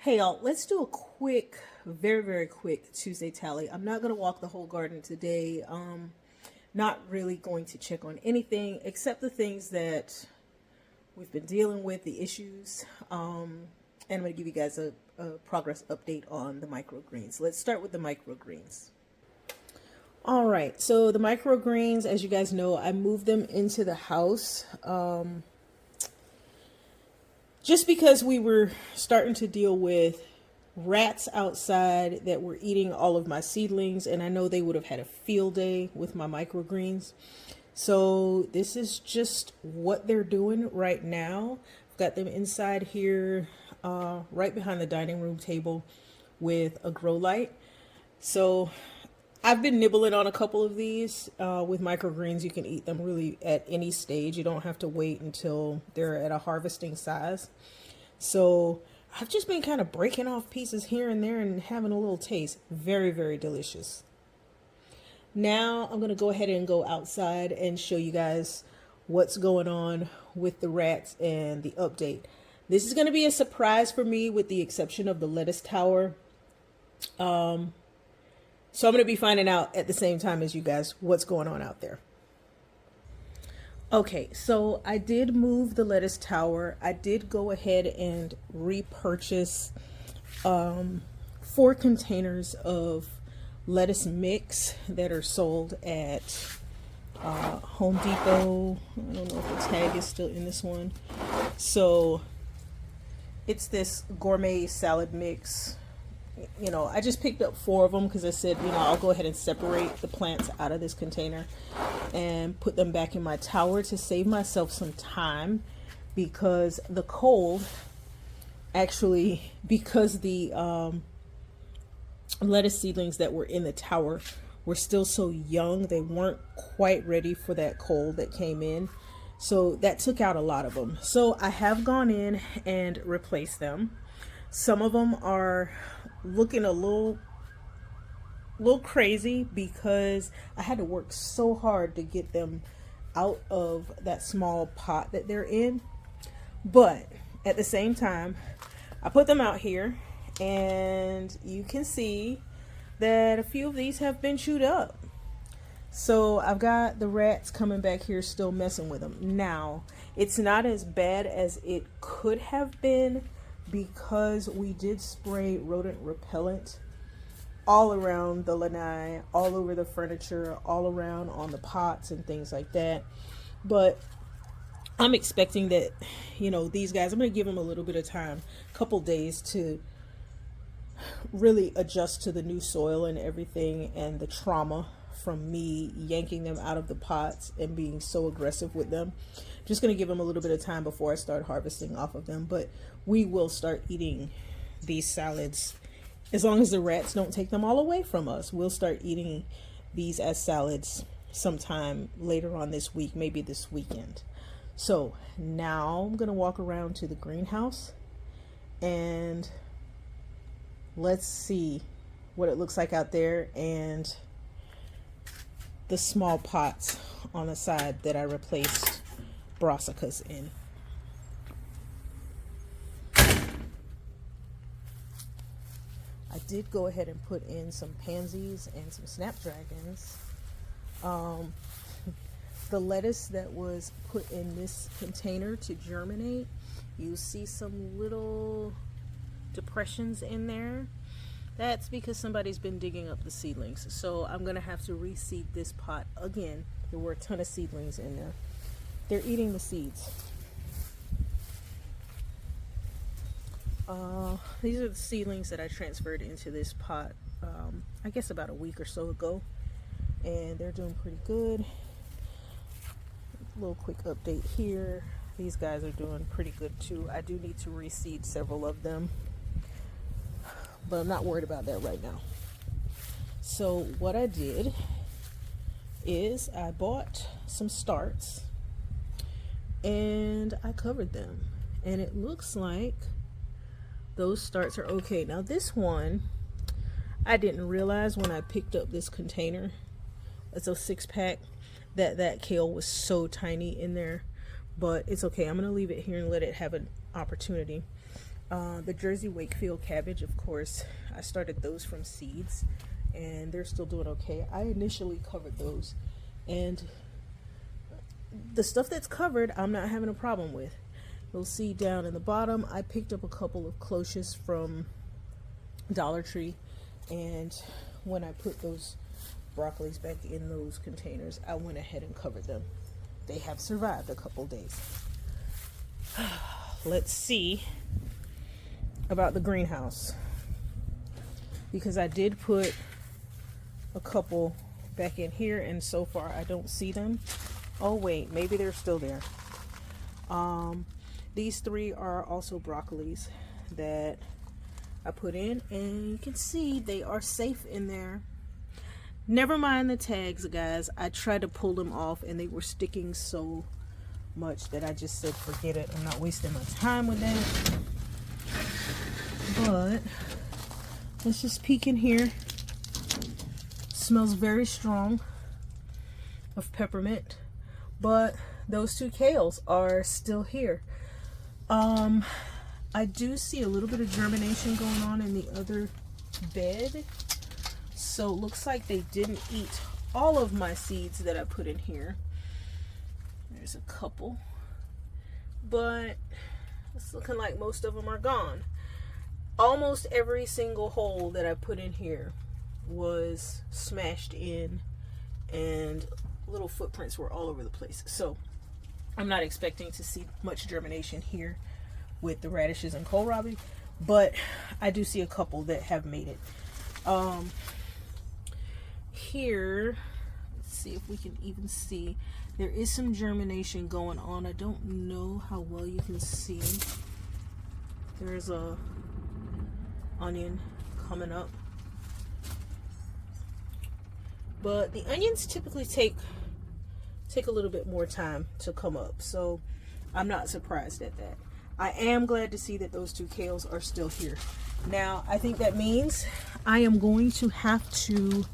Hey y'all, let's do a quick, very quick Tuesday tally. I'm not gonna walk the whole garden today. Not really going to check on anything except the things that we've been dealing with, the issues. And I'm gonna give you guys a progress update on the microgreens. Let's start with the microgreens. All right, so the microgreens, as you guys know, I moved them into the house. Just because we were starting to deal with rats outside that were eating all of my seedlings, and I know they would have had a field day with my microgreens. So this is just what they're doing right now. I've got them inside here, right behind the dining room table with a grow light. So I've been nibbling on a couple of these. With microgreens, you can eat them really at any stage. You don't have to wait until they're at a harvesting size. So I've just been kind of breaking off pieces here and there and having a little taste. Very delicious. Now I'm going to go ahead and go outside and show you guys what's going on with the rats and the update. This is going to be a surprise for me with the exception of the lettuce tower. So I'm going to be finding out at the same time as you guys what's going on out there. Okay, so I did move the lettuce tower. I did go ahead and repurchase 4 containers of lettuce mix that are sold at Home Depot. I don't know if the tag is still in this one. So it's this gourmet salad mix. You know, I just picked up 4 of them because I said, I'll go ahead and separate the plants out of this container and put them back in my tower to save myself some time, because the cold, actually, because the lettuce seedlings that were in the tower were still so young, they weren't quite ready for that cold that came in. So that took out a lot of them. So I have gone in and replaced them. Some of them are looking a little crazy because I had to work so hard to get them out of that small pot that they're in. But at the same time, I put them out here and you can see that a few of these have been chewed up. So I've got the rats coming back here still messing with them. Now, it's not as bad as it could have been because we did spray rodent repellent all around the lanai, all over the furniture, all around on the pots and things like that. But I'm expecting that, these guys, I'm going to give them a little bit of time, a couple days to really adjust to the new soil and everything, and the trauma from me yanking them out of the pots and being so aggressive with them. Just going to give them a little bit of time before I start harvesting off of them. But we will start eating these salads as long as the rats don't take them all away from us. We'll start eating these as salads sometime later on this week, maybe this weekend. So now I'm going to walk around to the greenhouse and let's see what it looks like out there, and the small pots on the side that I replaced brassicas in. I did go ahead and put in some pansies and some snapdragons. The lettuce that was put in this container to germinate, you see some little depressions in there. That's because somebody's been digging up the seedlings. So I'm going to have to reseed this pot again. There were a ton of seedlings in there. They're eating the seeds. These are the seedlings that I transferred into this pot, I guess about a week or so ago. And they're doing pretty good. A little quick update here. These guys are doing pretty good too. I do need to reseed several of them, but I'm not worried about that right now. So what I did is I bought some starts and I covered them, and it looks like those starts are okay. Now this one, I didn't realize when I picked up this container, it's a 6-pack, that kale was so tiny in there, but it's okay. I'm gonna leave it here and let it have an opportunity. The Jersey Wakefield cabbage, of course, I started those from seeds and they're still doing okay. I initially covered those, and the stuff that's covered I'm not having a problem with. You'll see down in the bottom I picked up a couple of cloches from Dollar Tree, and when I put those broccolis back in those containers, I went ahead and covered them. They have survived a couple days. Let's see about the greenhouse, because I did put a couple back in here and so far I don't see them. Oh wait, maybe they're still there. These 3 are also broccolis that I put in, and you can see they are safe in there. Never mind the tags, guys. I tried to pull them off and they were sticking so much that I just said forget it. I'm not wasting my time with that. But let's just peek in here. Smells very strong of peppermint, but those 2 kales are still here. I do see a little bit of germination going on in the other bed, so it looks like they didn't eat all of my seeds that I put in here. There's a couple, but it's looking like most of them are gone. Almost every single hole that I put in here was smashed in, and little footprints were all over the place. So I'm not expecting to see much germination here with the radishes and kohlrabi, but I do see a couple that have made it. Here, let's see if we can even see. There is some germination going on. I don't know how well you can see. There's a onion coming up, but the onions typically take a little bit more time to come up, so I'm not surprised at that. I am glad to see that those 2 kales are still here. Now I think that means I am going to have to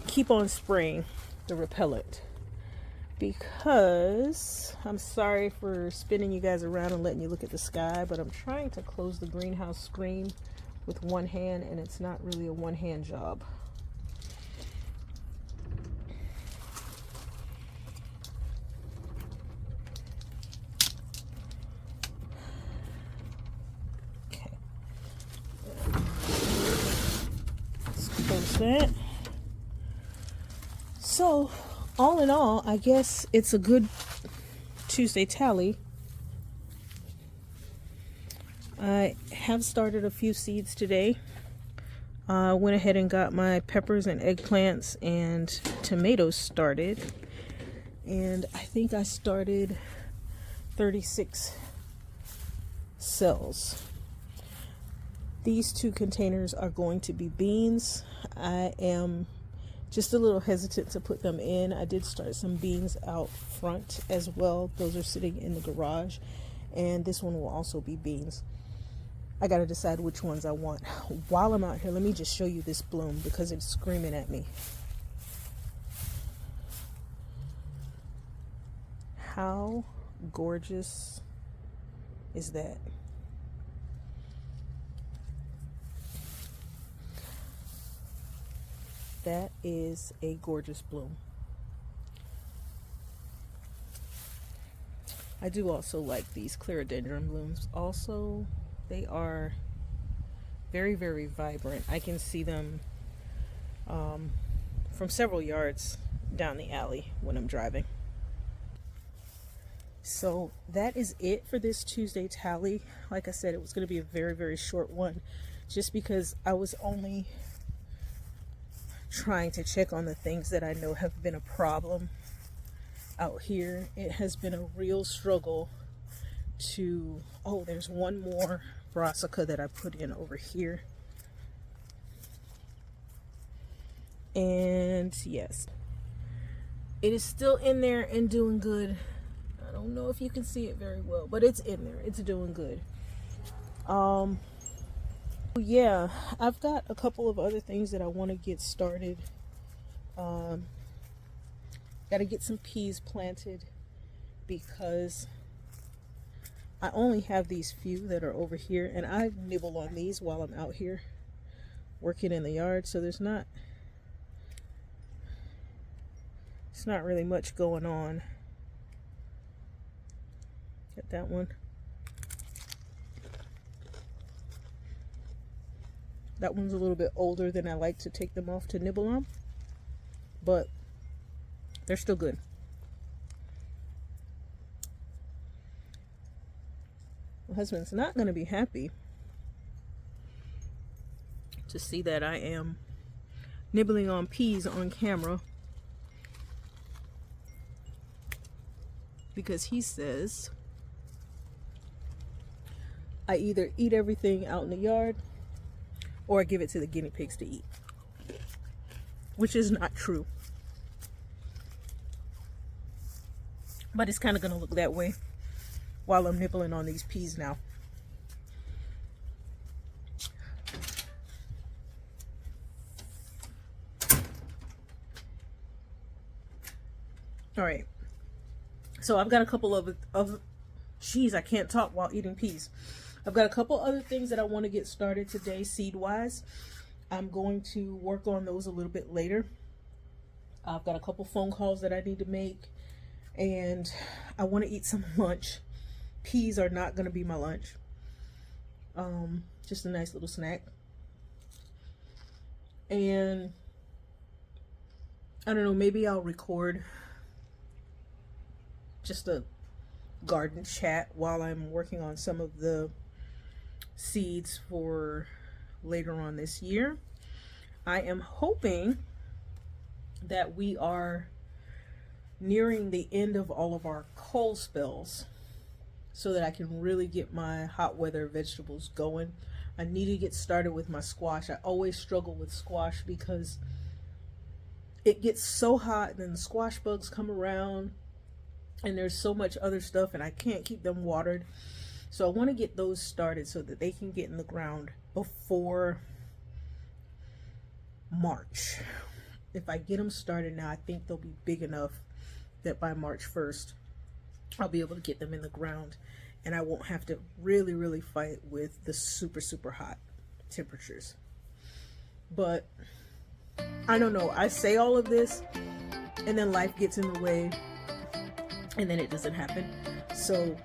keep on spraying the repellent, because I'm sorry for spinning you guys around and letting you look at the sky, but I'm trying to close the greenhouse screen with one hand, and it's not really a one-hand job. Okay. Let's close that. So, all in all, I guess it's a good Tuesday tally. I have started a few seeds today. I went ahead and got my peppers and eggplants and tomatoes started. And I think I started 36 cells. These 2 containers are going to be beans. I am just a little hesitant to put them in. I did start some beans out front as well. Those are sitting in the garage, and this one will also be beans. I gotta decide which ones I want. While I'm out here, let me just show you this bloom because it's screaming at me. How gorgeous is that? That is a gorgeous bloom. I do also like these clerodendron blooms. Also, they are very, very vibrant. I can see them from several yards down the alley when I'm driving. So that is it for this Tuesday tally. Like I said, it was going to be a very, very short one, just because I was only trying to check on the things that I know have been a problem out here. It has been a real struggle to, oh, there's one more brassica that I put in over here. And yes, it is still in there and doing good. I don't know if you can see it very well, but it's in there. It's doing good. Yeah, I've got a couple of other things that I want to get started. Got to get some peas planted because I only have these few that are over here, and I nibble on these while I'm out here working in the yard, so it's not really much going on. Get that one. That one's a little bit older than I like to take them off to nibble on, but they're still good. My husband's not going to be happy to see that I am nibbling on peas on camera, because he says I either eat everything out in the yard or I give it to the guinea pigs to eat, which is not true. But it's kind of going to look that way while I'm nibbling on these peas now. All right. So I've got a couple of geez, I can't talk while eating peas. I've got a couple other things that I want to get started today, seed-wise. I'm going to work on those a little bit later. I've got a couple phone calls that I need to make, and I want to eat some lunch. Peas are not going to be my lunch. Just a nice little snack. And I don't know, maybe I'll record just a garden chat while I'm working on some of the seeds for later on this year. I am hoping that we are nearing the end of all of our cold spells so that I can really get my hot weather vegetables going. I need to get started with my squash. I always struggle with squash because it gets so hot and then the squash bugs come around and there's so much other stuff and I can't keep them watered. So I want to get those started so that they can get in the ground before March. If I get them started now, I think they'll be big enough that by March 1st, I'll be able to get them in the ground and I won't have to really fight with the super hot temperatures. But I don't know. I say all of this and then life gets in the way and then it doesn't happen. So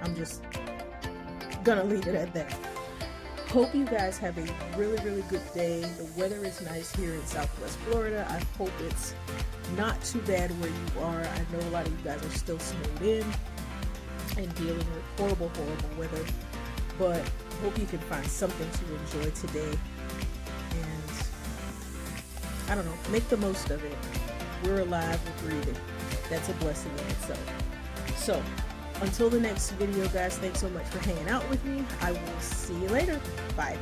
I'm just gonna leave it at that. Hope you guys have a really good day. The weather is nice here in Southwest Florida. I hope it's not too bad where you are. I know a lot of you guys are still snowed in and dealing with horrible weather, but hope you can find something to enjoy today and I don't know, make the most of it. We're alive, we're breathing. That's a blessing in itself. So until the next video, guys, thanks so much for hanging out with me. I will see you later. Bye.